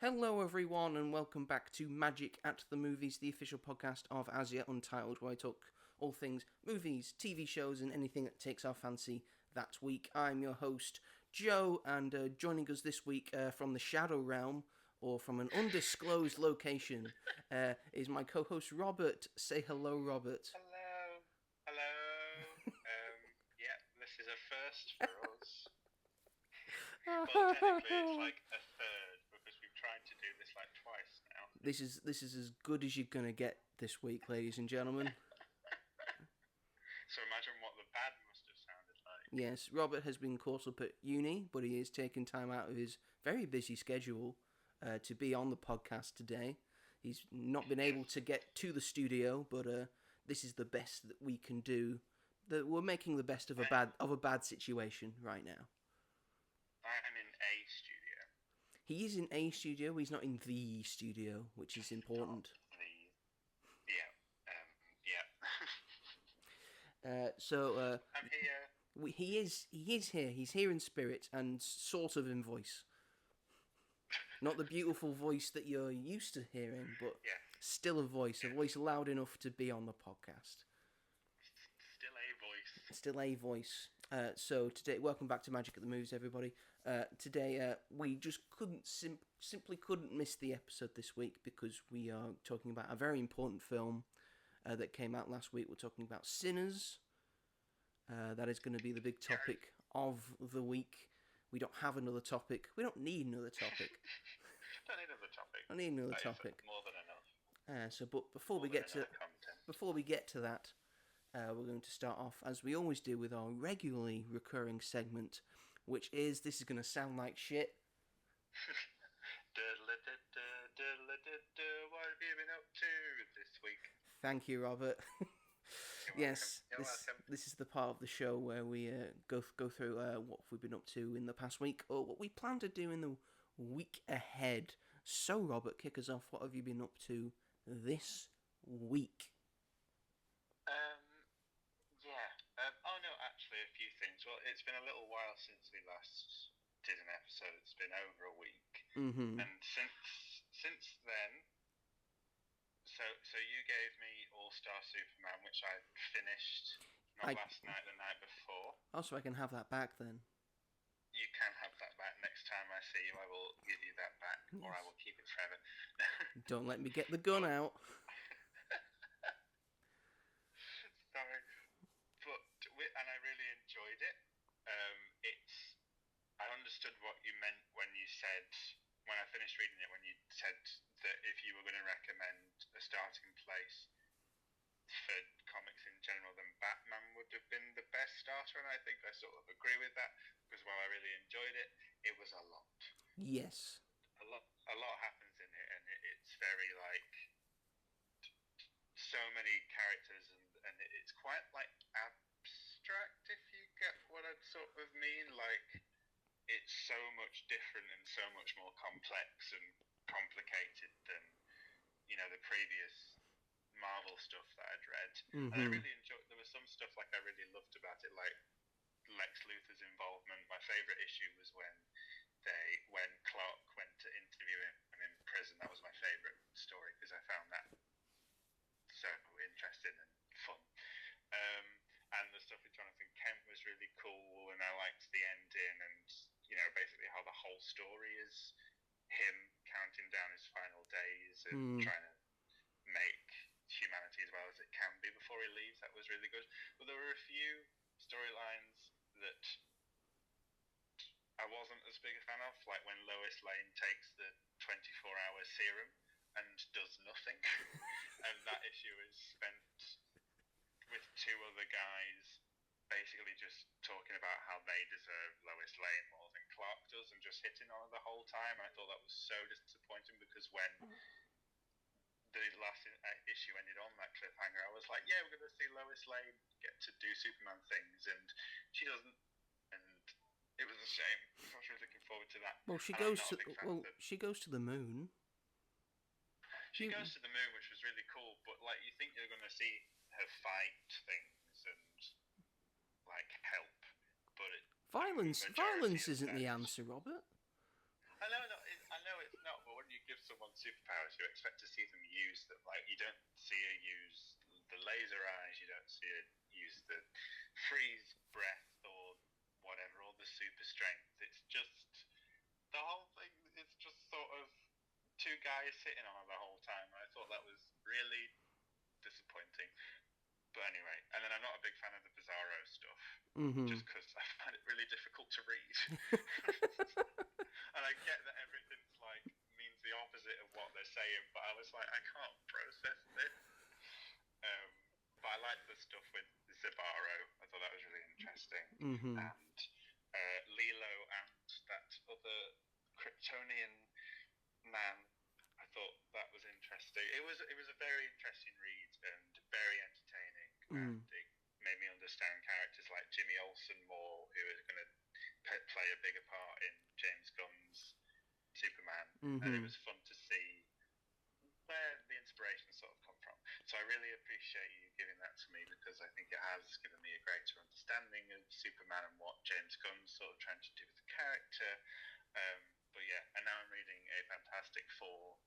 Hello everyone and welcome back to Magic at the Movies, the official podcast of As Yet Untitled, where I talk all things movies, TV shows and anything that takes our fancy that week. I'm your host, Joe, and joining us this week from the Shadow Realm, or from an undisclosed location, is my co-host Robert. Say hello, Robert. Hello. Yeah, this is a first for us. Well, technically it's like a third, because we've tried to do this like twice now. This is as good as you're gonna get this week, ladies and gentlemen. So imagine what the bad must have sounded like. Yes, Robert has been caught up at uni, but he is taking time out of his very busy schedule to be on the podcast today. He's not been able to get to the studio, but this is the best that we can do. We're making the best of a bad situation right now. I'm in a studio. He is in a studio. He's not in the studio, which is important. So I'm here. He is here. He's here in spirit and sort of in voice. Not the beautiful voice that you're used to hearing, but still a voice loud enough to be on the podcast. Still a voice. So today, welcome back to Magic at the Movies, everybody. Today, we just simply couldn't miss the episode this week because we are talking about a very important film that came out last week. We're talking about Sinners. That is going to be the big topic of the week. We don't have another topic. We don't need another topic. Don't need another topic. More than enough. But before we get to that, we're going to start off, as we always do, with our regularly recurring segment, which is, this is going to sound like shit. What have you been up to this week? Thank you, Robert. Yes, You're welcome. This is the part of the show where we go through what we've been up to in the past week, or what we plan to do in the week ahead. So, Robert, kick us off. What have you been up to this week? Actually, a few things. Well, it's been a little while since we last did an episode. It's been over a week. Mm-hmm. And since then, so you gave me All-Star Superman, which I finished last night, the night before. Oh, so I can have that back then. You can have that back. Next time I see you, I will give you that back, yes. Or I will keep it forever. Don't let me get the gun out. Sorry. And I really enjoyed it. I understood what you meant when I finished reading it, when you said that if you were going to recommend a starting place for comics in general, then Batman would have been the best starter, and I think I sort of agree with that, because while I really enjoyed it, it was a lot. Yes. A lot happens in it, and it's very, so many characters, and it's quite, abstract, if you get what I sort of mean. It's so much different and so much more complex and complicated than, the previous Marvel stuff that I'd read. Mm-hmm. And I really enjoyed, there was some stuff I really loved about it, like Lex Luthor's involvement. My favourite issue was when Clark went to interview him in prison. That was my favourite story, because I found that so interesting and fun. And the stuff with Jonathan Kent was really cool, and I liked the ending, and basically how the whole story is him counting down his final days and trying to make humanity as well as it can be before he leaves. That was really good. But there were a few storylines that I wasn't as big a fan of, like when Lois Lane takes the 24-hour serum and does nothing. And that issue is spent with two other guys basically just talking about how they deserve Lois Lane more than Clark does, and just hitting on her the whole time. I thought that was so disappointing, because when the last issue ended on that cliffhanger, I was like, yeah, we're going to see Lois Lane get to do Superman things, and she doesn't, and it was a shame. I was really looking forward to that. Well, she goes to the moon. She goes to the moon, which was really cool, but you think you're going to see her fight things and help, but violence isn't the answer, Robert. I know it's not, but when you someone's superpowers, you expect to see them use them. Like, you don't see her use the laser eyes, you don't see her use the freeze breath or whatever, or the super strength. It's just, the whole thing is just sort of two guys sitting on her the whole time. I thought that was really disappointing. But anyway, and then I'm not a big fan of the Bizarro stuff, just because I find it really difficult to read. And I get that everything's like means the opposite of what they're saying, but I was like, I can't process this. But I liked the stuff with Zibaro. I thought that was really interesting. And Lilo and that other Kryptonian man, I thought that was interesting. It was a very interesting read and very entertaining, and it made me understand characters like Jimmy Olsen more, who is going to play a bigger part in James Gunn's Superman. And it was fun to see where the inspiration sort of come from. So I really appreciate you giving that to me, because I think it has given me a greater understanding of Superman and what James Gunn's sort of trying to do with the character. But yeah, and now I'm reading a Fantastic Four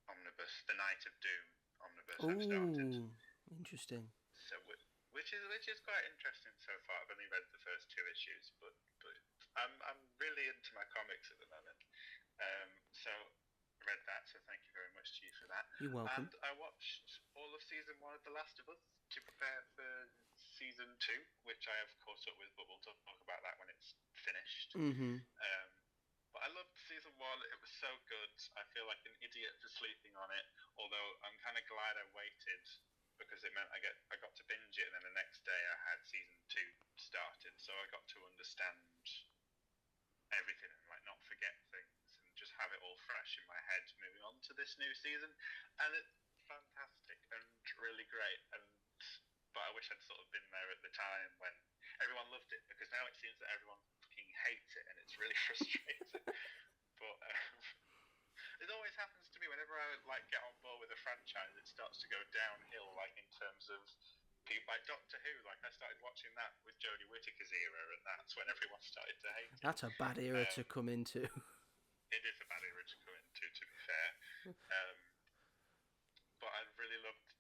omnibus, the Night of Doom omnibus. I've started. Interesting. So which is quite interesting so far. I've only read the first 2 issues, but I'm really into my comics at the moment. So I read that, so thank you very much to you for that. You're welcome. And I watched all of season 1 of The Last of Us to prepare for season 2, which I have caught up with, but we'll talk about that when it's finished. But I loved season 1. It was so good. I feel like an idiot for sleeping on it, although I'm kind of glad I waited, because it meant I got to binge it, and then the next day I had season 2 started, so I got to understand everything and like not forget things and just have it all fresh in my head moving on to this new season. And it's fantastic and really great. But I wish I'd sort of been there at the time when everyone loved it, because now it seems that everyone fucking hates it, and it's really frustrating. But it always happens to me whenever I like get on board with a franchise. It starts to go downhill, like in terms of people like Doctor Who. Like, I started watching that with Jodie Whittaker's era, and that's when everyone started to hate it. That's a bad era to come into. It is a bad era to come into, to be fair. But I really loved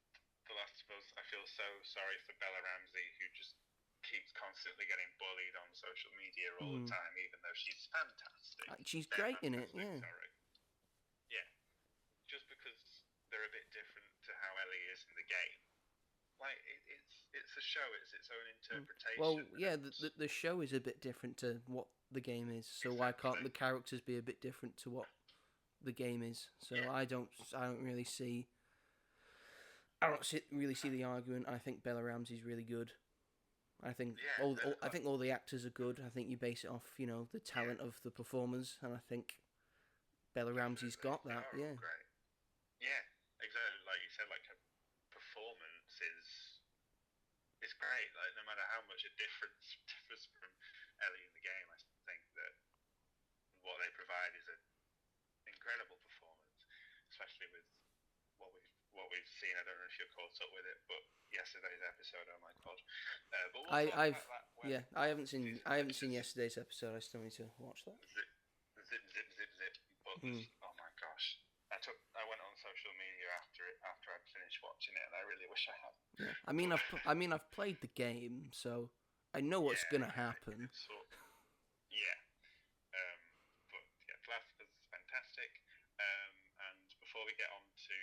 The Last of Us. I feel so sorry for Bella Ramsey, who just keeps constantly getting bullied on social media all the time, even though she's fantastic. She's great in it, yeah. Sorry. Yeah. Just because they're a bit different to how Ellie is in the game. Like, it's a show, it's its own interpretation. Well, yeah, the show is a bit different to what the game is, so exactly. Why can't the characters be a bit different to what the game is? So yeah. I don't really see the argument. I think Bella Ramsey's really good. I think I think all the actors are good. I think you base it off, the talent of the performers, and I think Bella Ramsey's got that. Yeah. Great. Yeah, exactly. Like you said, like her performance is great. Like, no matter how much it differs from Ellie in the game, I think that what they provide is an incredible performance, especially with what we've seen. I don't know if you're caught up with it, but yesterday's episode, oh my god! But we'll I haven't seen yesterday's episode. I still need to watch that. Zip. But oh my gosh! I went on social media after I'd finished watching it, and I really wish I had. Yeah. I've played the game, so I know what's gonna happen. Yeah. But yeah, Last of Us is fantastic. And before we get on to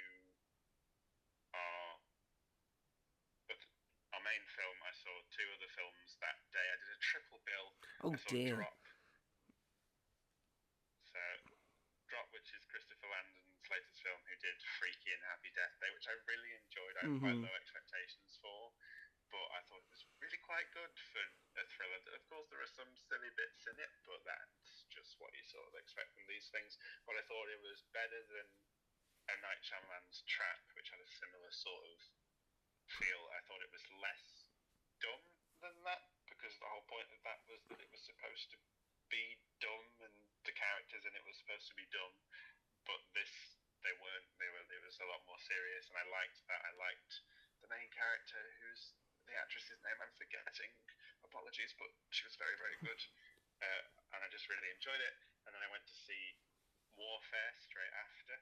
our main film, I saw 2 other films that day. I did a triple bill. Oh dear. Drop. So, Drop, which is Christopher Landon's latest film, who did Freaky and Happy Death Day, which I really enjoyed. I had quite low expectations for, but I thought it was really quite good for a thriller. Of course, there are some silly bits in it, but that's just what you sort of expect from these things. But I thought it was better than M. Night Shyamalan's Trap, which had a similar sort of feel. I thought it was less dumb than that, because the whole point of that was that it was supposed to be dumb, and the characters in it were supposed to be dumb, but they weren't. It was a lot more serious, and I liked that. I liked the main character, who's the actress's name I'm forgetting. Apologies, but she was very, very good, and I just really enjoyed it. And then I went to see Warfare straight after,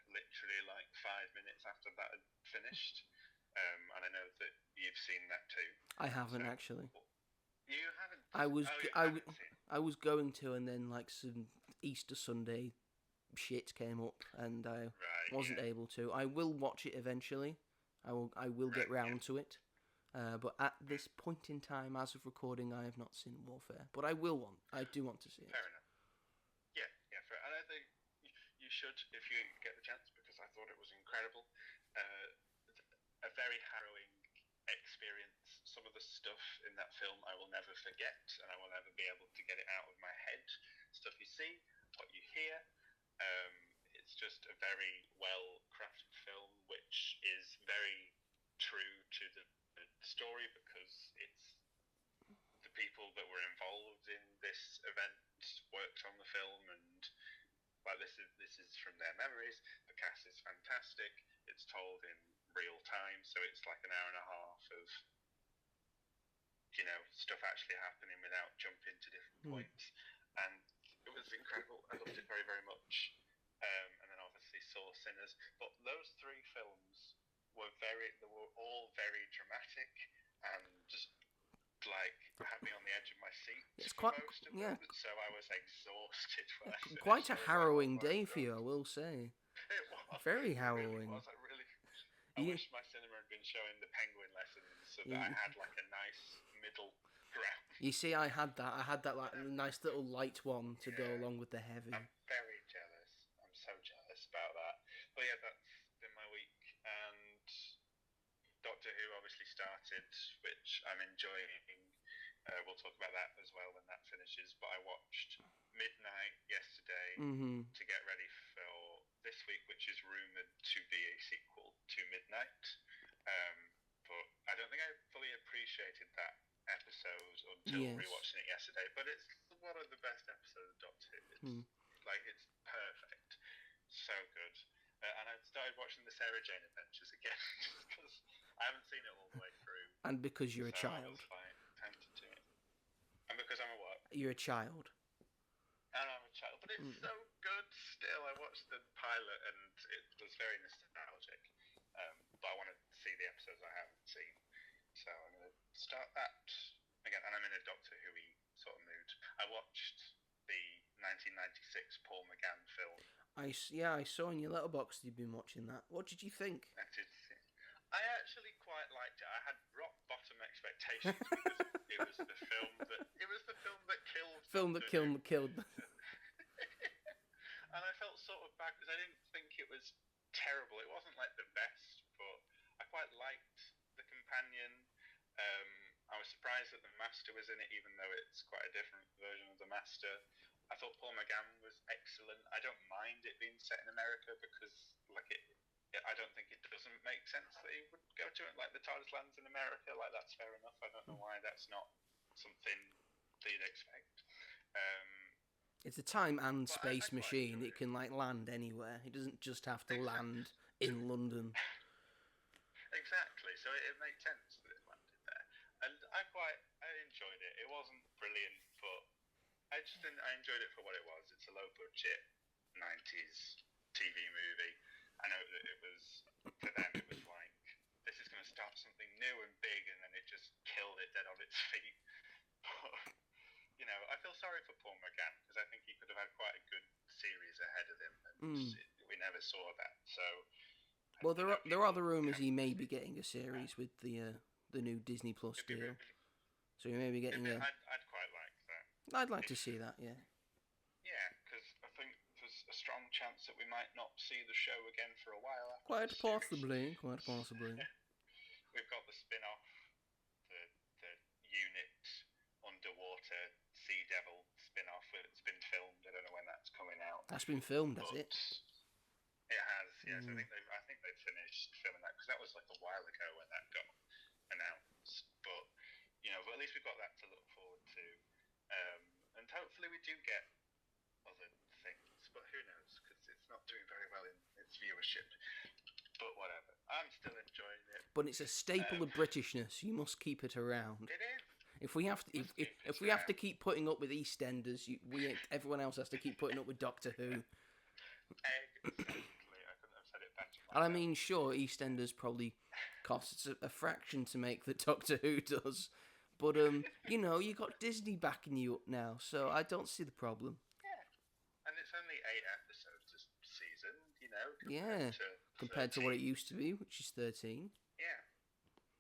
minutes after that had finished. And I know that you've seen that too. I haven't actually. You haven't? I was going to, and then like some Easter Sunday shit came up, and I wasn't able to. I will watch it eventually. I will get round to it. But at this point in time, as of recording, I have not seen Warfare. But I do want to see it. Fair enough. Yeah, fair. And I think you should if you get the chance, because I thought it was incredible. A very harrowing experience. Some of the stuff in that film I will never forget, and I will never be able to get it out of my head. Stuff you see, what you hear. It's just a very well-crafted film, which is very true to the story, because it's the people that were involved in this event worked on the film, and this is from their memories. The cast is fantastic. It's told in real time, so it's like an hour and a half of stuff actually happening without jumping to different points, and it was incredible. I loved it very, very much. And then obviously saw Sinners, but those three films were all very dramatic and just like had me on the edge of my seat for most of them. So I was exhausted when I finished. Quite a harrowing day for you, I will say. It was very harrowing. It really was. I wish my cinema had been showing the Penguin lessons so that I had like a nice middle ground. You see, I had that like nice little light one to go along with the heavy. I'm very jealous. I'm so jealous about that. But yeah, that's been my week. And Doctor Who obviously started, which I'm enjoying. We'll talk about that as well when that finishes. But I watched Midnight yesterday to get ready for this week, which is rumoured to be a sequel to Midnight. But I don't think I fully appreciated that episode until rewatching it yesterday. But it's one of the best episodes of Doctor Who. It's perfect. So good. And I started watching the Sarah Jane Adventures again just because I haven't seen it all the way through. And because you're a child. I was tempted to it. And because I'm a what? You're a child. And I'm a child. But it's so good still. I watched the pilot and it was very nostalgic. But I want to see the episodes I haven't seen. So I'm going to start that again. And I'm in a Doctor Who-y sort of mood. I watched the 1996 Paul McGann film. I saw in your letterbox you've been watching that. What did you think? I actually quite liked it. I had rock bottom expectations because it was the film that killed. Film that killed. And I felt sort of bad because I didn't think it was terrible. It wasn't like the best, but I quite liked the companion. I was surprised that the Master was in it, even though it's quite a different version of the Master. I thought Paul McGann was excellent. I don't mind it being set in America because, I don't think it doesn't make sense that he would go to it. Like, the TARDIS lands in America, that's fair enough. I don't know why that's not something that you'd expect. It's a time and space machine. It can, land anywhere. It doesn't just have to land in London. Exactly. So it makes sense that it landed there. And I enjoyed it. It wasn't brilliant, but I enjoyed it for what it was. It's a low-budget 90s TV movie. I know that it was, for them, it was like, this is going to start something new and big, and then it just killed it dead on its feet. But, I feel sorry for Paul McGann, because I think he could have had quite a good series ahead of him, and we never saw that, so... Well, there are the rumours he may be getting a series with the new Disney Plus deal. So he may be getting a... I'd quite like that. I'd like to see that, yeah. Yeah, because I think there's a strong chance that we might not see the show again for a while. Quite possibly. We've got the spin-off, the unit underwater Sea Devil spin-off. It's been filmed. I don't know when that's coming out. That's been filmed, has it? It has, yes. I think they've finished filming that because that was like a while ago when that got announced. But but at least we've got that to look forward to, and hopefully we do get other things. But who knows? Because it's not doing very well in its viewership. But whatever, I'm still enjoying it. But it's a staple of Britishness. You must keep it around. It is. If we have to keep putting up with EastEnders, everyone else has to keep putting up with Doctor Who. Exactly. I couldn't have said it better And I mean, sure, EastEnders probably costs a fraction to make that Doctor Who does, but you know, you got Disney backing you up now, so I don't see the problem. Yeah, and it's only 8 episodes this season, you know, Yeah, compared to what it used to be, which is 13. Yeah,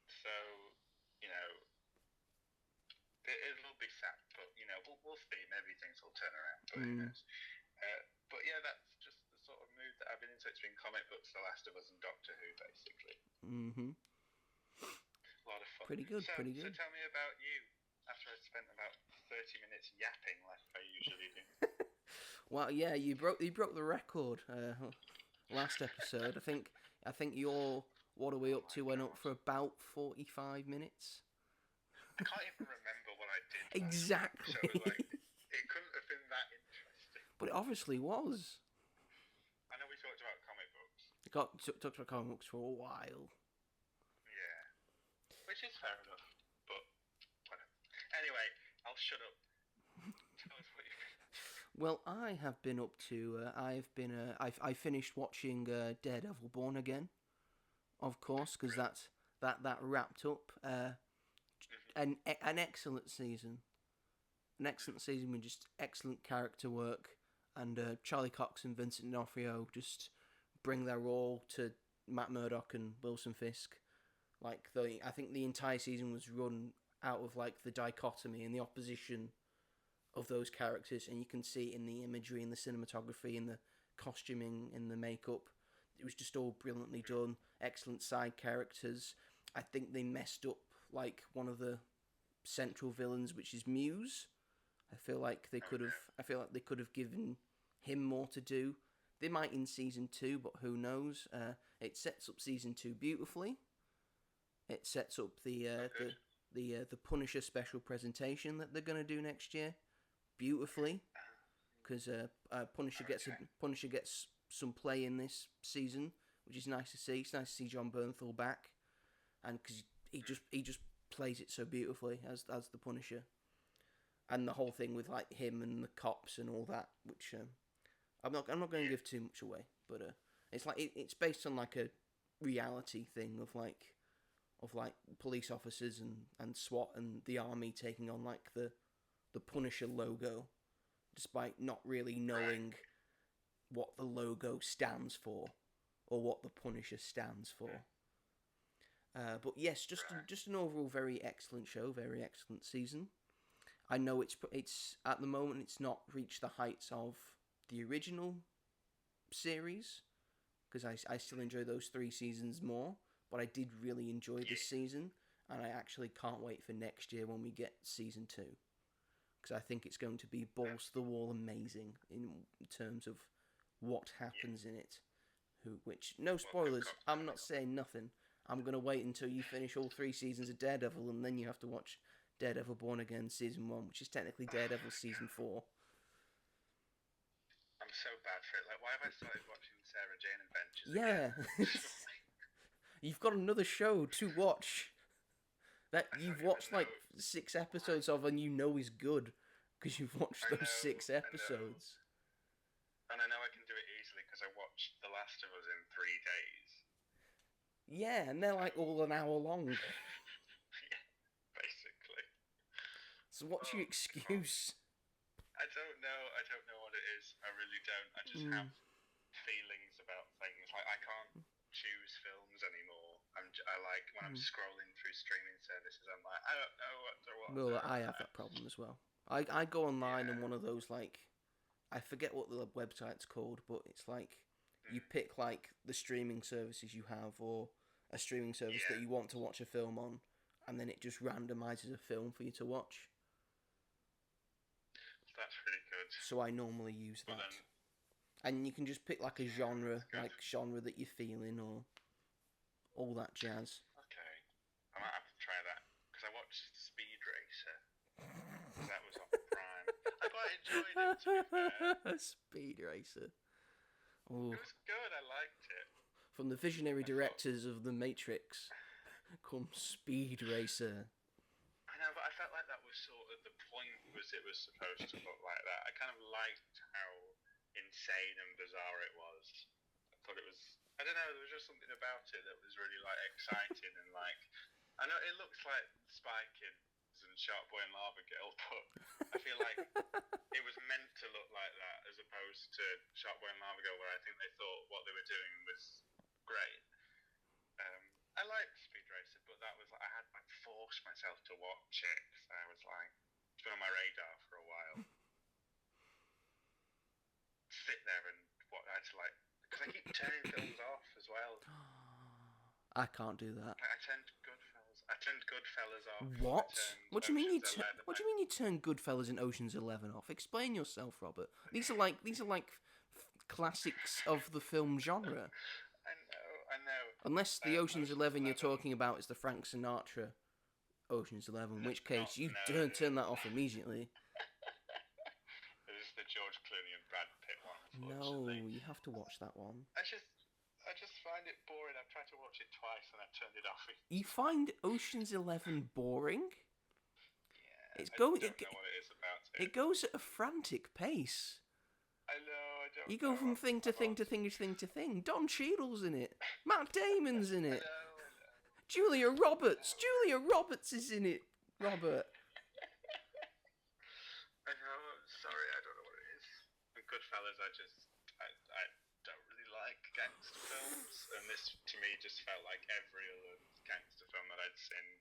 so you know, it'll be sad, but you know, we'll see. Maybe things will turn around, but who knows? But yeah, that's just the sort of mood that I've been into. It's been comic books, The Last of Us, and Doctor Who, basically. Mm-hmm. A lot of fun. Pretty good. So tell me about you. After I spent about 30 minutes yapping, like I usually do. Well, yeah, you broke the record last episode. I think your What Are We Up To went up for about 45 minutes. I can't even remember what I did. Exactly. So it couldn't have been that interesting. But it obviously was. I know we talked about comic books. Talked about comic books for a while. Yeah, which is fair enough. But whatever. Anyway, I'll shut up. Tell us what you've been. Well, I have been up to. I finished watching Daredevil: Born Again, of course, because that wrapped up. An excellent season. An excellent season with just excellent character work, and Charlie Cox and Vincent D'Onofrio just bring their all to Matt Murdock and Wilson Fisk. I think the entire season was run out of the dichotomy and the opposition of those characters, and you can see it in the imagery, in the cinematography, in the costuming, in the makeup. It was just all brilliantly done. Excellent side characters. I think they messed up one of the central villains, which is Muse. I feel like they could have given him more to do. They might in season 2, but who knows? It sets up season 2 beautifully. It sets up the Punisher special presentation that they're gonna do next year beautifully, because Punisher gets some play in this season, which is nice to see. It's nice to see John Bernthal back, and because he just plays it so beautifully as the Punisher, and the whole thing with him and the cops and all that, which I'm not going to give too much away, but it's based on a reality thing of police officers and SWAT and the army taking on the Punisher logo, despite not really knowing what the logo stands for or what the Punisher stands for. But yes, just an overall very excellent show, very excellent season. I know it's at the moment it's not reached the heights of the original series, because I still enjoy those 3 seasons more, but I did really enjoy this season, and I actually can't wait for next year when we get season 2, because I think it's going to be balls to the wall amazing in terms of what happens in it. Which, no spoilers, I'm not saying nothing. I'm going to wait until you finish all 3 seasons of Daredevil, and then you have to watch Daredevil Born Again Season 1, which is technically Daredevil Season 4. I'm so bad for it. Why have I started watching Sarah Jane Adventures again? You've got another show to watch that you've watched 6 episodes of and you know is good, because you've watched those 6 episodes. And I know I can do it easily because I watched The Last of Us in 3 days. Yeah, and they're all an hour long. Yeah, basically. So what's your excuse? I don't know what it is. I really don't. I just have feelings about things. I can't choose films anymore. When I'm scrolling through streaming services, I'm like, I don't know what to watch. Well, I have that problem as well. I go online and one of those I forget what the website's called, but it's you pick the streaming services you have, or a streaming service that you want to watch a film on, and then it just randomizes a film for you to watch. That's really good. So I normally use that. And you can just pick a genre, genre that you're feeling, or all that jazz. Okay. I might have to try that, because I watched Speed Racer. That was on Prime. I quite enjoyed it, to be fair. Speed Racer. Ooh. It was good, I liked it. From the visionary directors of The Matrix comes Speed Racer. I know, but I felt like that was sort of the point, it was supposed to look like that. I kind of liked how insane and bizarre it was. I thought it was, I don't know, there was just something about it that was really like exciting and like I know it looks like Spy Kids and Shark Boy and Lava Girl, but I feel like it was meant to look like that as opposed to Shark Boy and Lava Girl, where I think they thought what they were doing was great. I liked Speed Racer, but that was like I had like forced myself to watch it. So I was like, it's been on my radar for a while. Sit there and what I had to like because I keep turning films off as well. I can't do that. I turned Goodfellas off. What? What do you mean What do you mean you turn Goodfellas and Ocean's 11 off? Explain yourself, Robert. These are like classics of the film genre. I know. Unless the Ocean's 11 you're talking about is the Frank Sinatra Ocean's 11, in which case you turn that off immediately. It is the George Clooney and Brad Pitt one. No, you have to watch that one. I just find it boring. I've tried to watch it twice and I've turned it off. You find Ocean's 11 boring? Yeah, I don't know what it is about it. It goes at a frantic pace. I know, I don't know. You go from thing to thing to thing to thing to thing. Don Cheadle's in it. Matt Damon's in it. I know. Julia Roberts is in it, Robert. I know, sorry, I don't know what it is. And Goodfellas, I don't really like gangster films, and this to me just felt like every other gangster film that I'd seen.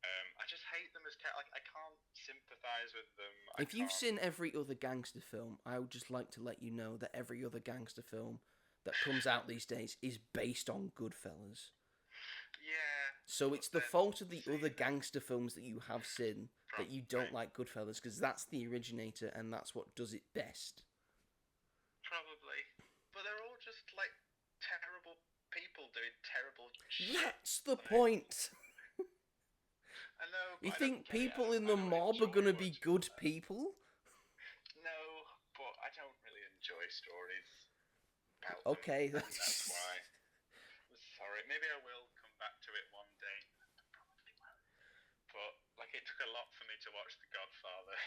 I just hate them as I can't sympathise with them. If you've seen every other gangster film, I would just like to let you know that every other gangster film that comes out these days is based on Goodfellas. Yeah. So it's the fault of the other gangster films that you have seen that you don't like Goodfellas, because that's the originator and that's what does it best. Probably. But they're all just like terrible people doing terrible shit. That's the point. I know. You think people in the mob are going to be good people? No, but I don't really enjoy stories about okay, them, that's why. I'm sorry, maybe I will come back to it one day. Probably won't. But like, it took a lot for me to watch The Godfather.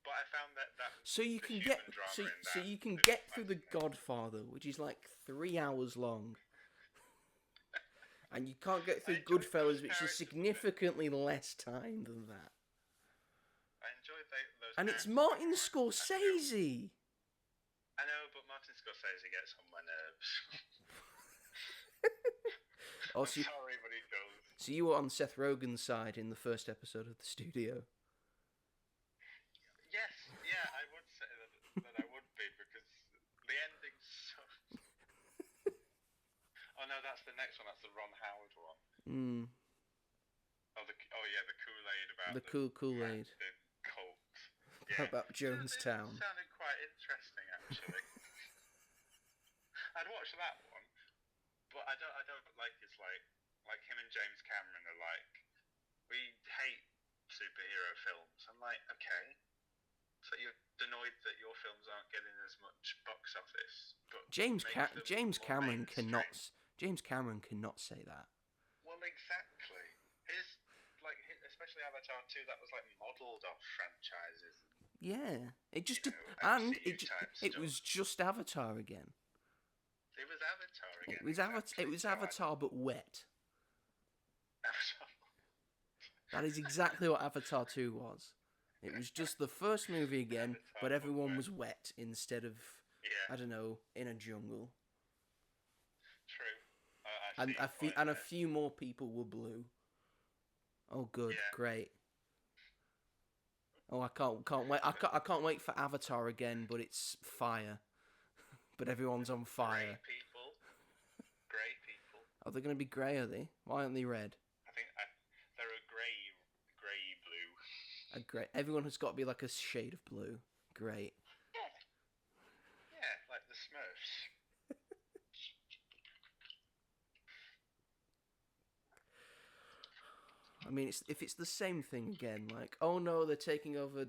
But I found that so you can get through The Godfather, which is like 3 hours long. And you can't get through Goodfellas, which is significantly less time than that. I enjoyed those. And it's Martin Scorsese. I know, but Martin Scorsese gets on my nerves. I'm sorry, but he does. So you were on Seth Rogen's side in the first episode of The Studio. Yes, yeah, I would say that I would be, because the ending's so... Oh no, that's the next one. That's the Ron Howard one. The Kool-Aid about the Kool-Aid. The cult. Yeah. About Jonestown. It sounded quite interesting, actually. I'd watch that one, but I don't like it's like him and James Cameron are like, we hate superhero films. I'm like, okay, so you're annoyed that your films aren't getting as much box office, but James Cameron cannot say that. Well, exactly. Especially Avatar 2, that was like modelled off franchises. Yeah, it just did, it was just Avatar again. It was Avatar again. It was Avatar, but wet. That is exactly what Avatar 2 was. It was just the first movie again, but everyone was wet instead of, I don't know, in a jungle. True. And a few more people were blue. Oh, good, great. Oh, I can't wait. I can't wait for Avatar again, but it's fire. But everyone's on fire. Grey people. Are they going to be grey? Are they? Why aren't they red? I think they're a grey blue. A grey. Everyone has got to be like a shade of blue. Great. Yeah, like the Smurfs. I mean, if it's the same thing again, like, oh no, they're taking over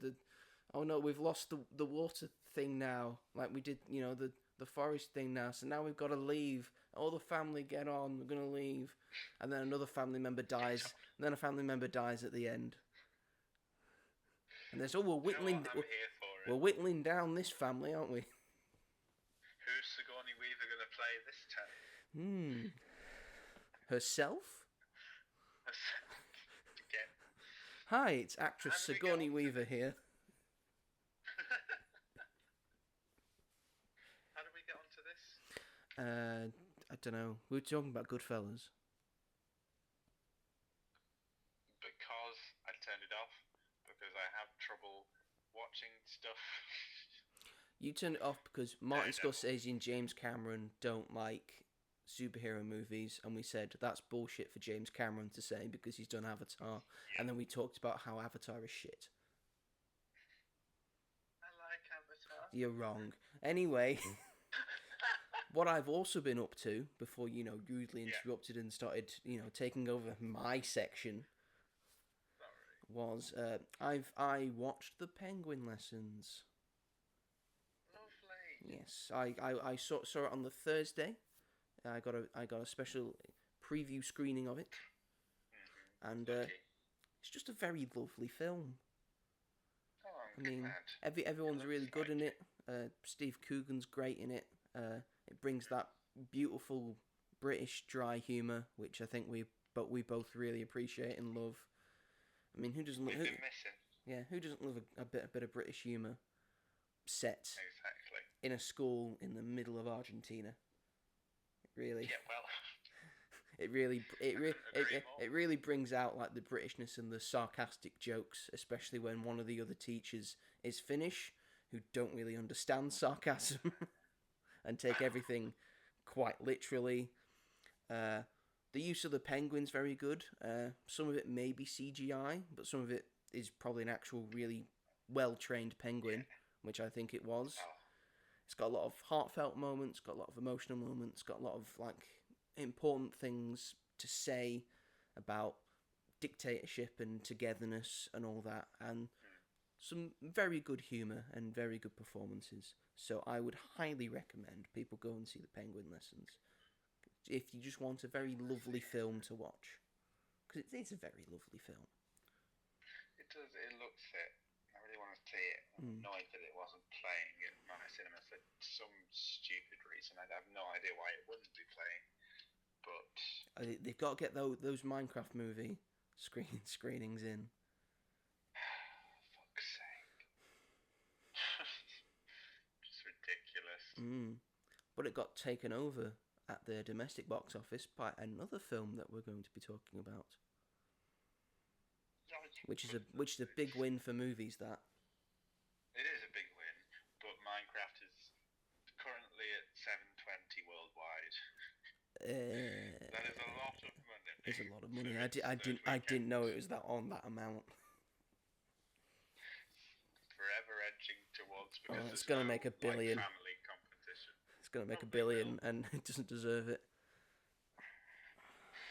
oh no, we've lost the water thing now, like we did, the forest thing now, so now we've got to leave. All the family get on, we're going to leave. And then another family member dies, and then a family member dies at the end. And there's, we're whittling down this family, aren't we? Who's Sigourney Weaver going to play this time? Herself? Again. Hi, it's actress Sigourney Weaver here. How did we get onto this? I don't know. We were talking about Goodfellas. Because I turned it off. Because I have trouble watching stuff. You turned it off because Martin Scorsese and James Cameron don't like superhero movies, and we said that's bullshit for James Cameron to say because he's done Avatar, and then we talked about how Avatar is shit. I like Avatar. You're wrong. Anyway, what I've also been up to before you rudely interrupted and started taking over my section was I watched the Penguin Lessons. Lovely. Yes, I saw it on the Thursday. I got a special preview screening of it, and it's just a very lovely film. Oh, I mean, everyone's really good in it. Steve Coogan's great in it. It brings that beautiful British dry humour, which I think we both really appreciate and love. I mean, who doesn't love? Who doesn't love a bit of British humour set in a school in the middle of Argentina? Really. Yeah, well. It really brings out like the Britishness and the sarcastic jokes, especially when one of the other teachers is Finnish, who don't really understand sarcasm and take everything quite literally. The use of the penguin's very good. Some of it may be CGI, but some of it is probably an actual really well-trained penguin, which I think it was. It's got a lot of heartfelt moments, got a lot of emotional moments, got a lot of important things to say about dictatorship and togetherness and all that, and some very good humour and very good performances. So I would highly recommend people go and see the Penguin Lessons if you just want a very lovely film to watch, because it's a very lovely film. It does. It looks it. I really want to see it. I'm annoyed that it wasn't playing at my cinema for some stupid reason. I have no idea why it wouldn't be playing. But they've got to get those Minecraft movie screenings in. Fuck's sake. Just ridiculous. But it got taken over at the domestic box office by another film that we're going to be talking about. Which is a big win for movies, that. It is a big win, but Minecraft is currently at $720 worldwide. That is a lot of money. It's a lot of money. I didn't know it was that amount. Forever edging towards, because it's gonna make $1 billion. Family competition. It's gonna make $1 billion, and it doesn't deserve it.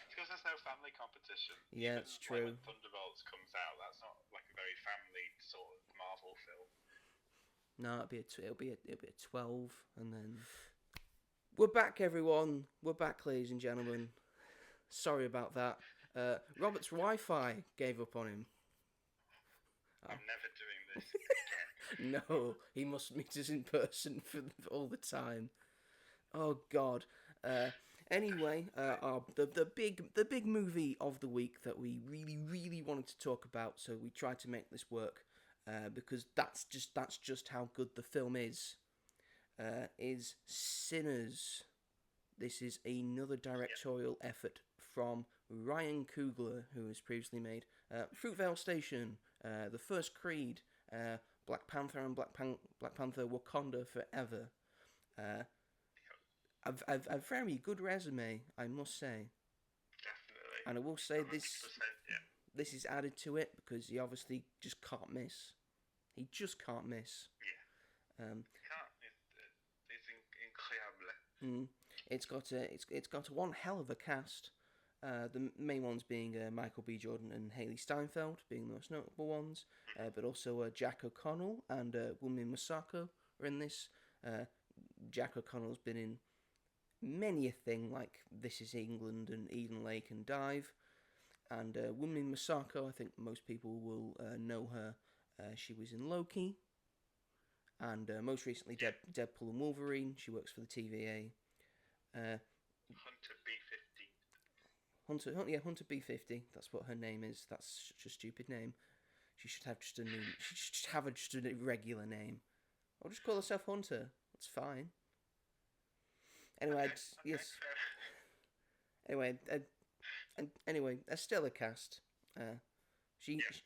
Because there's no family competition. Yeah, it's true. When Thunderbolts comes out, that's not like a very family sort of Marvel film. No, it'll be a 12, and then we're back, everyone. We're back, ladies and gentlemen. Sorry about that. Robert's Wi-Fi gave up on him. I'm never doing this. No, he must meet us in person for all the time. Oh God. Anyway, the big movie of the week that we really wanted to talk about, so we tried to make this work, because that's just how good the film is Sinners. This is another directorial effort from Ryan Coogler, who has previously made Fruitvale Station, The First Creed, Black Panther and Black Panther Wakanda Forever. A very good resume, I must say. Definitely. And I will say 100%, this is added to it because he obviously just can't miss. He just can't miss. Yeah. It's incroyable. It's got one hell of a cast. The main ones being Michael B. Jordan and Haley Steinfeld being the most notable ones, but also Jack O'Connell and Wunmi Mosaku are in this. Jack O'Connell's been in many a thing like This Is England and Eden Lake and Dive, and Wunmi Mosaku, I think most people will know her. She was in Loki, and most recently Deadpool and Wolverine. She works for the TVA. Uh, Hunter B-15. Hunter B50. That's what her name is. That's such a stupid name. She should have just a new. She should just have just a regular name. Or just call herself Hunter. That's fine. Anyway, Okay, yes. fair. Anyway, anyway, a stellar cast. Yeah.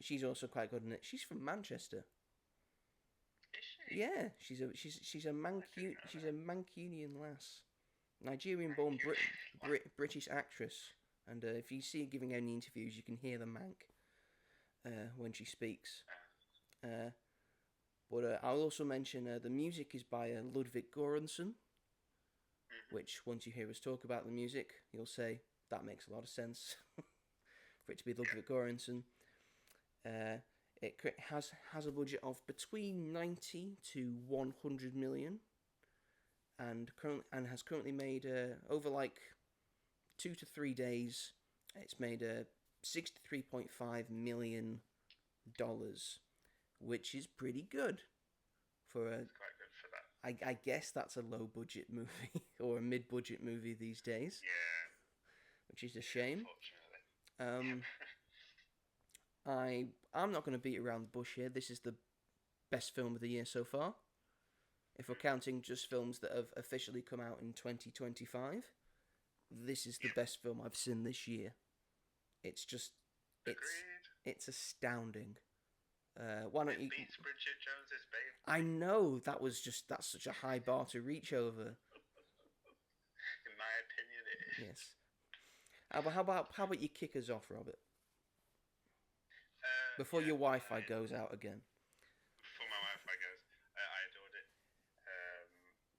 She's also quite good in it. She's from Manchester. Is she? Yeah, she's a Mancunian lass, Nigerian-born British actress. And if you see her giving any interviews, you can hear the Manc when she speaks. But I'll also mention the music is by Ludwig Göransson, which once you hear us talk about the music, you'll say that makes a lot of sense for it to be Ludwig Göransson. It has a budget of between 90 to 100 million, and has currently made over like 2 to 3 days. It's made $63.5 million, which is pretty good for a. It's quite good for that. I guess that's a low budget movie or a mid budget movie these days. Yeah. Which is a shame. Unfortunately. I'm not going to beat around the bush here. This is the best film of the year so far. If we're counting just films that have officially come out in 2025, this is the best film I've seen this year. It's just, it's astounding. Why don't you? It beats Bridget Jones's Babe. I know that's such a high bar to reach over. In my opinion, it is. Yes. But how about you kick us off, Robert? Before your Wi-Fi goes out again. Before my Wi-Fi goes, I adored it.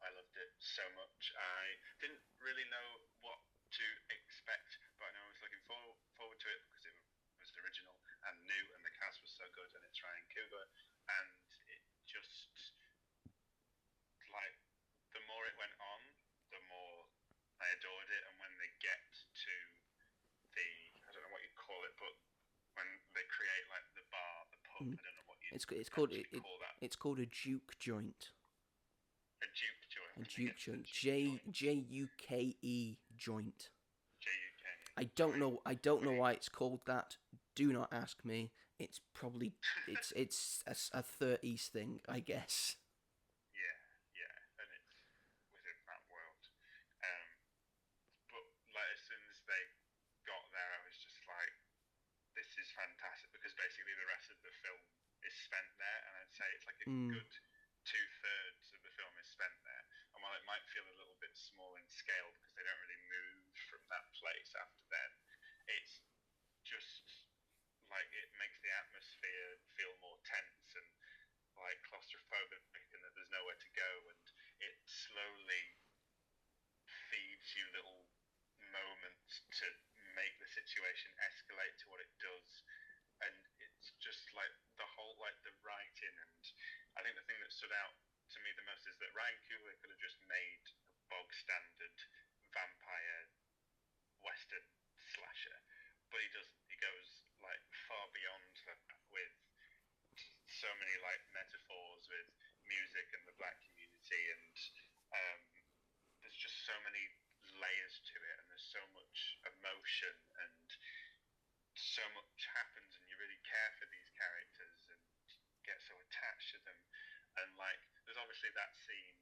I loved it so much. I didn't really know what to expect, but I know I was looking forward to it because it was original and new, and the cast was so good, and it's Ryan Coogler, and it just, like, the more it went on, the more I adored it, and when they get to I don't know what you call it, but when they create like the bar, the pub, I don't know what you call that. It's called a juke joint. A juke joint. A juke joint. Juke joint. JUK. I don't know why it's called that. Do not ask me. It's probably it's a 30s thing, I guess. Yeah, and it's within that world. But like as soon as they got there, I was just like, this is fantastic, because basically the rest of the film is spent there, and I'd say it's like a good 2/3 of the film is spent there. And while it might feel a little bit small in scale because they don't really move from that place after then, it's just like it makes the atmosphere feel more tense and like claustrophobic, and that there's nowhere to go, and it slowly feeds you little moments to make the situation escalate to what it does. And it's just like the whole, like the writing, and I think the thing that stood out to me the most is that Ryan Coogler could have just made a bog standard vampire western slasher, but he doesn't. He goes like far beyond that with so many like metaphors with music and the black community, and there's just so many layers to it, and there's so much emotion, and so much happens, and you really care for these characters and get so attached to them. And like there's obviously that scene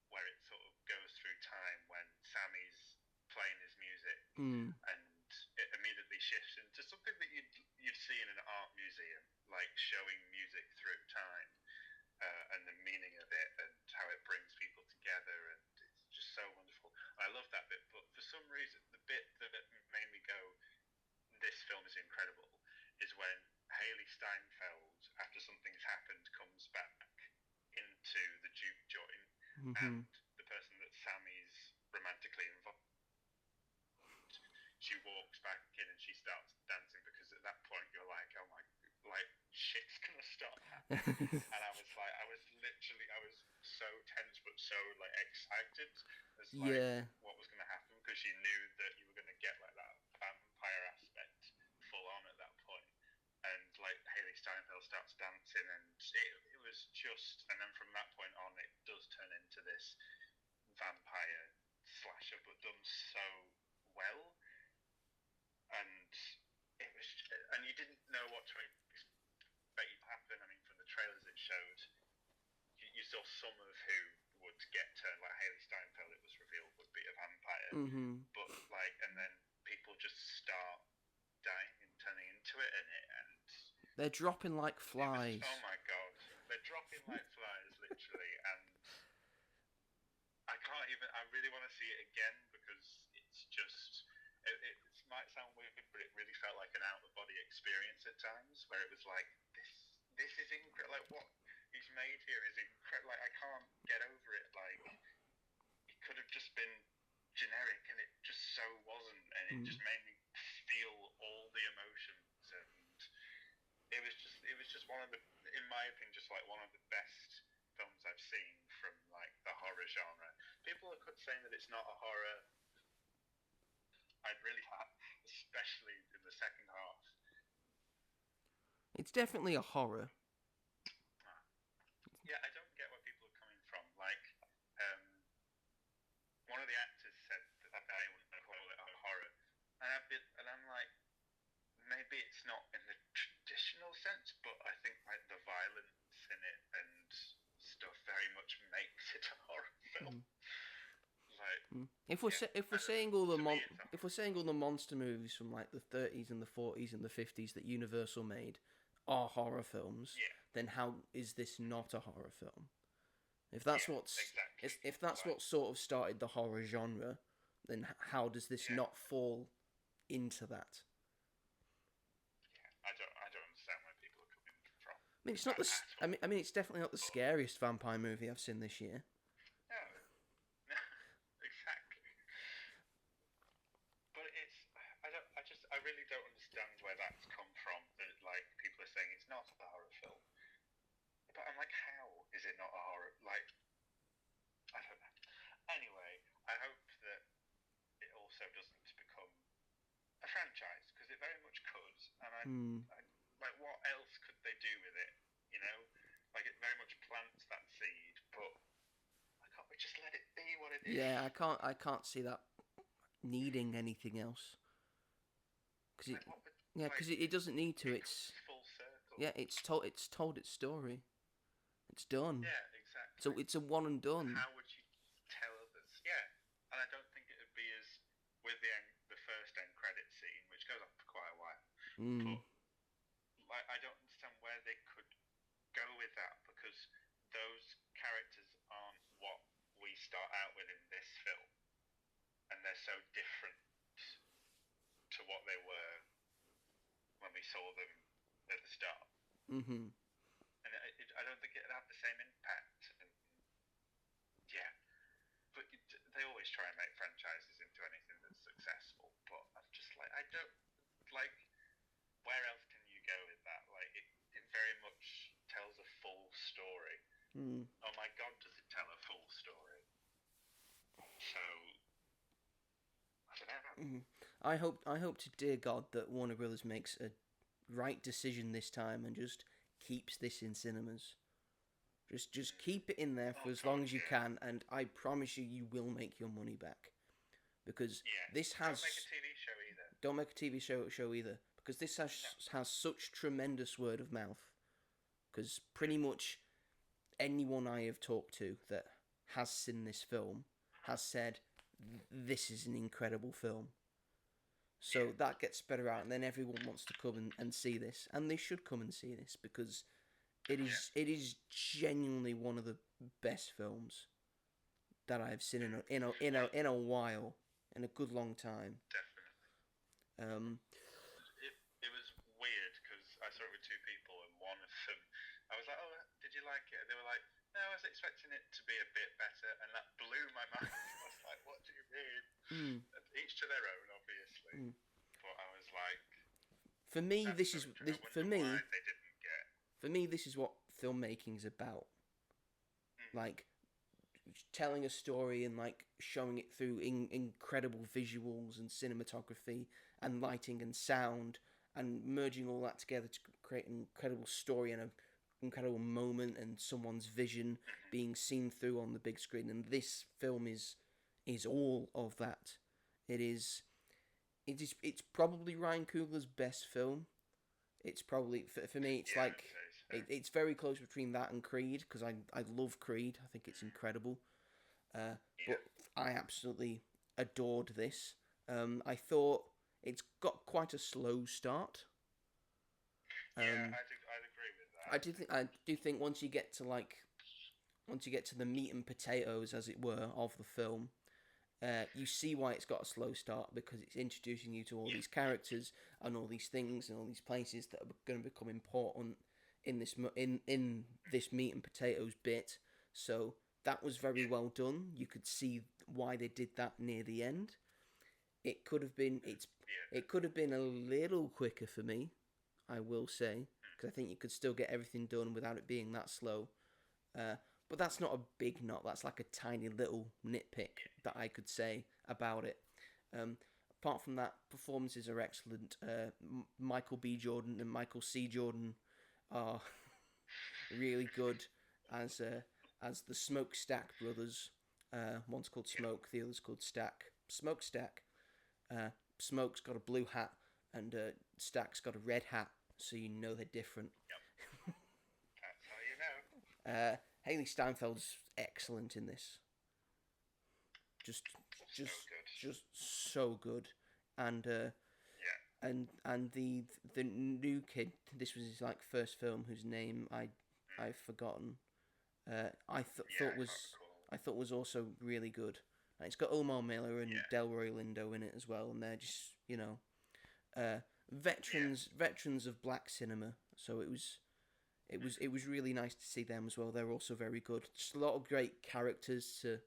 where it sort of goes through time when Sammy's playing his music, and it immediately shifts into something that you'd see in an art museum, like showing music through time, and the meaning of it, and how it brings people together, and it's just so wonderful. I love that bit, but for some reason the bit that made me go, this film is incredible, is when Haley Steinfeld, after something's happened, comes back into the juke joint, and the person that Sammy's romantically involved, she walks back in and she starts dancing, because at that point you're like, oh my, like shit's gonna start happening. And I was so tense but so like excited as like what was gonna happen, because you knew that you were gonna get like that vampire aspect full on at that point. And like Haley Steinfeld starts dancing, and it was just, and then from that point on it does turn into this vampire saw some of who would get turned, like Haley Steinfeld, it was revealed would be a vampire, but like, and then people just start dying and turning into it, and they're dropping like flies. Oh my god, they're dropping like flies, literally, and I can't even. I really want to see it again because it's just. It might sound weird, but it really felt like an out of body experience at times, where it was like this is incredible. Like what he's made here is incredible. Like I can't get over it. Like it could have just been generic, and it just so wasn't, and it just made me feel all the emotions, and it was just one of the, in my opinion, just like one of the best films I've seen from like the horror genre. People are saying that it's not a horror. I'd really have, especially in the second half. It's definitely a horror. Yeah, I don't get where people are coming from. Like, one of the actors said that I wouldn't call it a horror, and I'm like, maybe it's not in the traditional sense, but I think like the violence in it and stuff very much makes it a horror film. Like, if we're saying all the monster movies from like the 30s and the 40s and the 50s that Universal made are horror films, then how is this not a horror film? If that's what sort of started the horror genre, then how does this not fall into that? I don't understand where people are coming from. I mean, it's not I mean, it's definitely not the scariest vampire movie I've seen this year. No, exactly. But I really don't understand where that's come from. That like people are saying it's not a horror film, but I'm like, how is it not a horror? Like, I don't know. Anyway, I hope that it also doesn't become a franchise because it very much could, and I like what else could they do with it? You know, like it very much plants that seed, but why can't we just let it be what it is? Yeah, I can't see that needing anything else. Because it doesn't need to. It's full circle. Yeah, it's told its story. It's done. Yeah, exactly. So it's a one and done. How would you tell others? Yeah, and I don't think it would be as with the first end credit scene, which goes on for quite a while. But like, I don't understand where they could go with that because those characters aren't what we start out with in this film, and they're so different to what they were when we saw them at the start. And I don't think it'd have the same impact. And yeah, but they always try and make franchises into anything that's successful. But I'm just like, I don't like. Where else can you go with that? Like, it very much tells a full story. Oh my god, does it tell a full story? So I don't know. I hope to dear God that Warner Brothers makes a right decision this time and just keeps this in cinemas. Just keep it in there for as long as you can, and I promise you will make your money back. Because this has... Don't make a TV show either. Because this has such tremendous word of mouth. Because pretty much anyone I have talked to that has seen this film has said, this is an incredible film. So that gets spread out, and then everyone wants to come and see this, and they should come and see this because it is genuinely one of the best films that I've seen in a while, in a good long time. Definitely. It was weird because I saw it with two people, and one of them, I was like, "Oh, did you like it?" And they were like, "No, I was expecting it to be a bit better," and that blew my mind. I was like, "What do you mean?" Each to their own, obviously. But I was like, for me, this is what filmmaking's about. Like telling a story and like showing it through incredible visuals and cinematography and lighting and sound and merging all that together to create an incredible story and an incredible moment and someone's vision being seen through on the big screen. And this film is all of that. It's probably Ryan Coogler's best film. It's probably for me. It's like It's very close between that and Creed, because I love Creed. I think it's incredible. But I absolutely adored this. I thought it's got quite a slow start. I'd agree with that. I do think once you get to the meat and potatoes, as it were, of the film, you see why it's got a slow start, because it's introducing you to all these characters and all these things and all these places that are going to become important in this meat and potatoes bit. So that was very well done. You could see why they did that near the end. It could have been a little quicker for me, I will say, because I think you could still get everything done without it being that slow. But that's not a big knot. That's like a tiny little nitpick that I could say about it. Apart from that, performances are excellent. Michael B. Jordan and Michael C. Jordan are really good as the Smokestack brothers. One's called Smoke, the other's called Stack. Smokestack. Smoke's got a blue hat, and Stack's got a red hat, so you know they're different. Yep. That's how you know. Haley Steinfeld's excellent in this. Just so good, and and the new kid. This was his first film, whose name I've forgotten. I thought was also really good. It's got Omar Miller and Delroy Lindo in it as well, and they're just veterans of black cinema. So it was really nice to see them as well. They're also very good. Just a lot of great characters to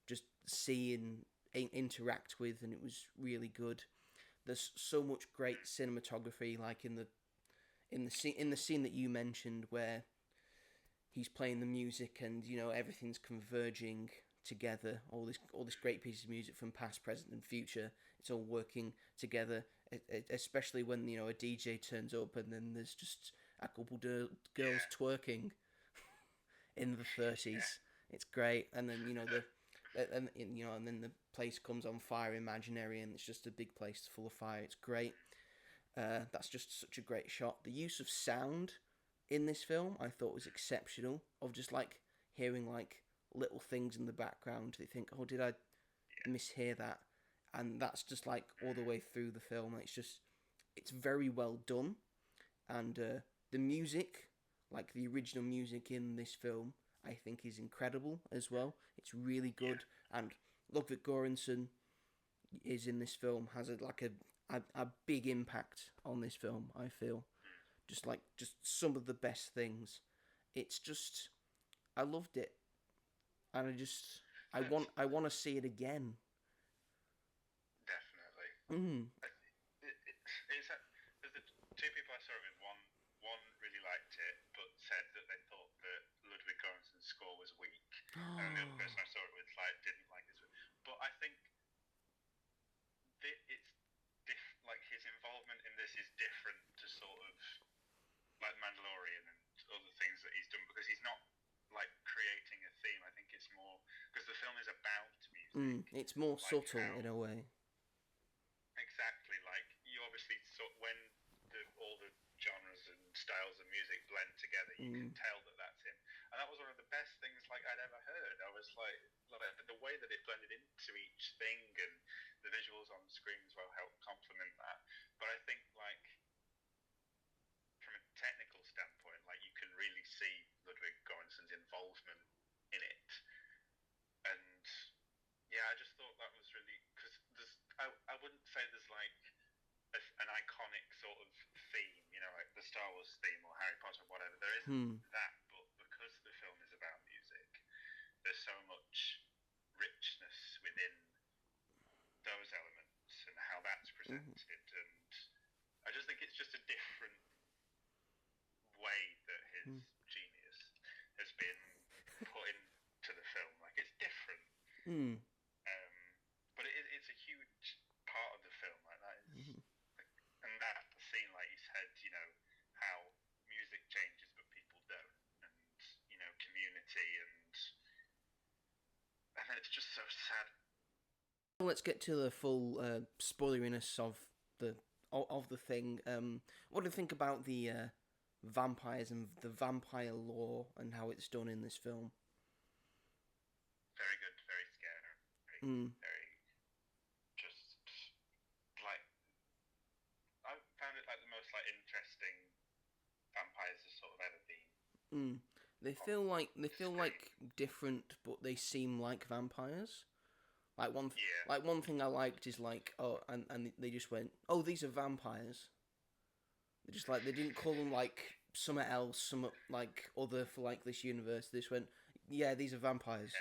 just see and interact with, and it was really good. There's so much great cinematography, like in the scene that you mentioned, where he's playing the music and everything's converging together. All this great piece of music from past, present, and future. It's all working together, especially when a DJ turns up and then there's just a couple girls twerking in the 30s. It's great, and then and then the place comes on fire, imaginary, and it's just a big place full of fire. It's great. That's just such a great shot. The use of sound in this film I thought was exceptional. Of just hearing little things in the background. They think, oh, did I mishear that? And that's just all the way through the film. It's very well done, and the music, the original music in this film, I think is incredible as well. It's really good, and Ludwig Göransson is in this film, has a big impact on this film. I feel just some of the best things. It's just, I loved it, and I want to see it again. Definitely. There's the two people I saw it with. One really liked it, but said that they thought that Ludwig Göransson's score was weak, and the other person I saw it with didn't like this. But I think his involvement in this is different to sort of Mandalorian and other things that he's done, because he's not creating a theme. I think it's more because the film is about music. It's more subtle in a way. Exactly. You obviously when all the genres and styles of music blend together, you can tell that that's him. And that was one of the best things I'd ever heard. I was the way that it blended into each thing, and the visuals on the screen as well helped complement that. But I think from a technical standpoint, you can really see Ludwig Göransson's involvement in it. And I just thought that was really, because I wouldn't say there's an iconic sort of theme, like the Star Wars theme or Harry Potter or whatever. There isn't that, but because the film is about music, there's so much richness within those elements and how that's presented. And I just think it's just a different way that his genius has been put into the film. It's different. But it's a huge part of the film. That is, and that scene, you said, how music changes but people don't, and community, and it's just so sad. Let's get to the full spoileriness of the thing. What do you think about the vampires and the vampire lore and how it's done in this film. Very good, very scary, very just like I found it like the most like interesting vampires have sort of ever been. They feel like different, but they seem like vampires. Like one thing I liked is like and they just went, oh, these are vampires. They just like they didn't call them like something else, some like other for like this universe. They just went, yeah, these are vampires.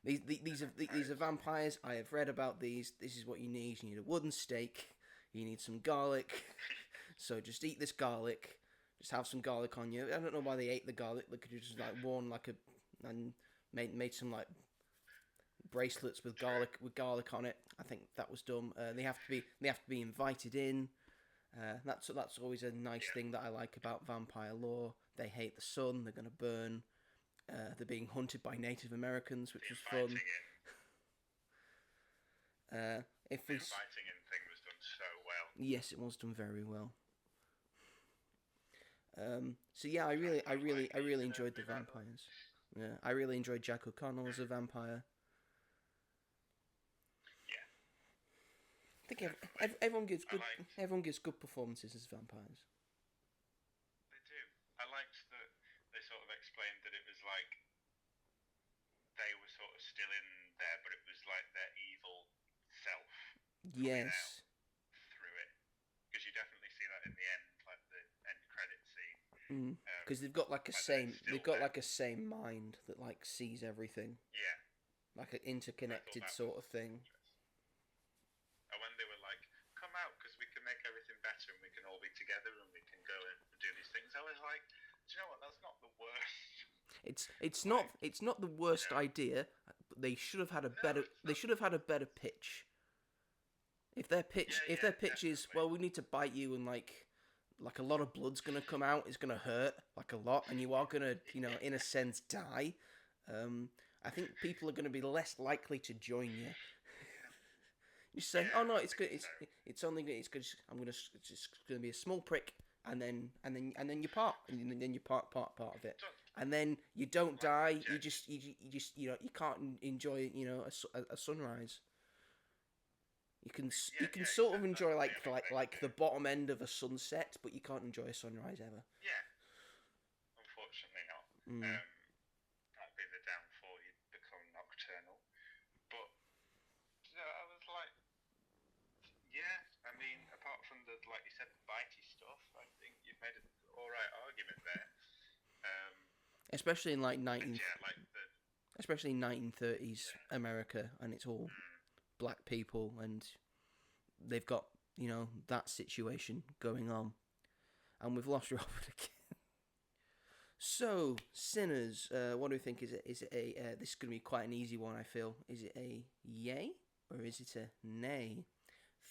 Yeah. These are vampires. I have read about these. This is what you need. You need a wooden stake. You need some garlic. So just eat this garlic. Just have some garlic on you. I don't know why they ate the garlic. They could have just like worn like a and made some like bracelets with garlic on it. I think that was dumb. They have to be invited in. That's always a nice thing that I like about vampire lore. They hate the sun. They're gonna burn. They're being hunted by Native Americans, which was fun. The inviting in thing was done so well. Yes, it was done very well. So yeah, I really enjoyed the vampires. Yeah, I really enjoyed Jack O'Connell as a vampire. Yeah, I think everyone gives good performances as vampires. They do. I liked that they sort of explained that it was like they were sort of still in there, but it was like their evil self coming out through it. Because you definitely see that in the end, like the end credit scene. Because they've got like a same mind that like sees everything. Yeah. Like an interconnected sort of thing. And when they were like, "Come out, because we can make everything better, and we can all be together, and we can go and do these things," I was like, "Do you know what? That's not the worst." It's not the worst idea. But they should have had a better pitch. If their pitch is, well, we need to bite you and like a lot of blood's gonna come out, it's gonna hurt like a lot, and you are gonna, in a sense, die. I think people are gonna be less likely to join you. You say, oh no, it's good. It's only good. It's good. It's just gonna be a small prick, and then you part, and then you part of it, and then you don't die. You just you can't enjoy a sunrise. You can sort of enjoy like the bottom end of a sunset, but you can't enjoy a sunrise ever. Yeah, unfortunately not. That'd be the downfall. You'd become nocturnal. But I was like, yeah. I mean, apart from the like you said, the bitey stuff, I think you've made an all right argument there. Especially in especially in 1930s America, and it's all black people, and they've got that situation going on, and we've lost Robert again. So Sinners, what do we think? Is it a this is going to be quite an easy one, I feel. Is it a yay or is it a nay?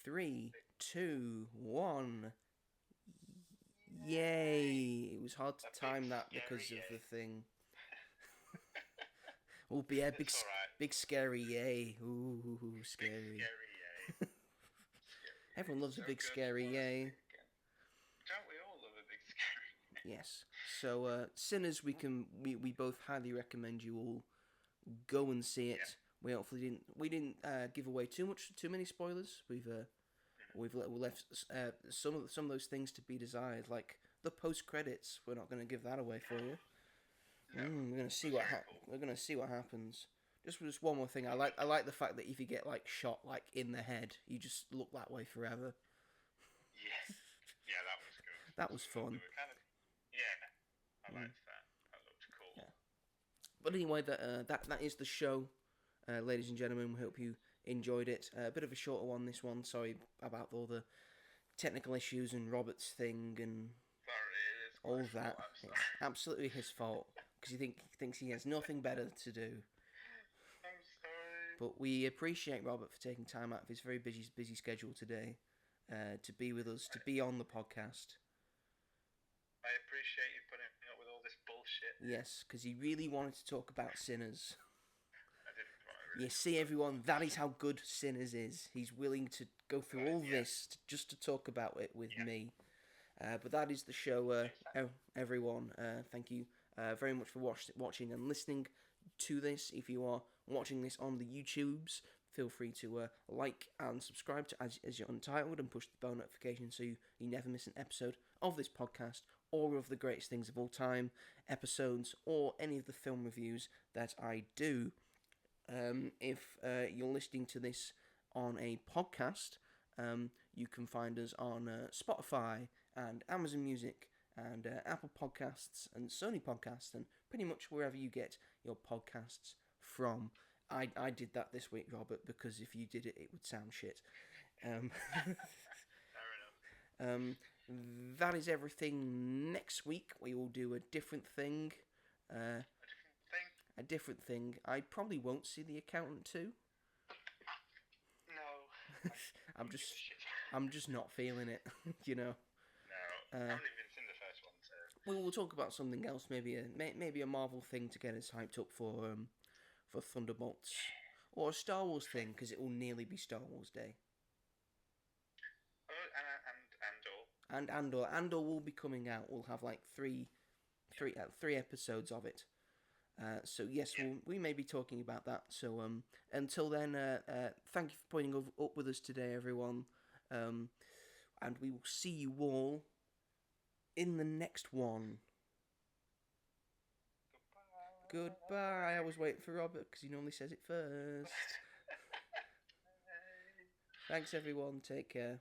3, 2, 1. Yay! It was hard to time that because of the thing. Oh, yeah, big scary yay! Ooh, scary. Big scary yay. Everyone loves a big scary yay. Don't we all love a big scary yay? Yes. So, Sinners, we both highly recommend you all go and see it. Yeah. We didn't give away too many spoilers. We've left some of those things to be desired, like the post credits. We're not going to give that away for you. No, we're going to see what happens. Just one more thing. I like the fact that if you get like shot like in the head, you just look that way forever. Yes. Yeah, that was good. That was fun. I liked that. That looked cool. Yeah. But anyway, that is the show, ladies and gentlemen. We hope you enjoyed it. A bit of a shorter one, this one. Sorry about all the technical issues and Robert's thing and all of that. It's absolutely his fault because he thinks he has nothing better to do. I'm sorry. But we appreciate Robert for taking time out of his very busy schedule today to be with us, to be on the podcast. I appreciate you putting up with all this bullshit. Yes, because he really wanted to talk about Sinners. I didn't want to really. You see, everyone, that is how good Sinners is. He's willing to go through all this just to talk about it with me. But that is the show, everyone. Thank you very much for watching and listening to this. If you are watching this on the YouTubes, feel free to like and subscribe to as you're untitled and push the bell notification so you never miss an episode of this podcast or of the greatest things of all time episodes or any of the film reviews that I do. If you're listening to this on a podcast, you can find us on Spotify and Amazon Music and Apple Podcasts and Sony Podcasts and pretty much wherever you get your podcasts from. I did that this week, Robert, because if you did it, it would sound shit. Fair enough. That is everything. Next week we will do a different thing. A different thing. I probably won't see The Accountant too. No. I'm just not feeling it, you know. No, I haven't even seen the first one, so. We'll talk about something else, maybe a Marvel thing to get us hyped up for Thunderbolts, or a Star Wars thing because it will nearly be Star Wars Day. Oh, and Andor. Andor will be coming out. We'll have like three episodes of it. So yes, we may be talking about that. So until then, thank you for putting up with us today, everyone. And we will see you all in the next one. Goodbye. I was waiting for Robert because he normally says it first. Thanks, everyone. Take care.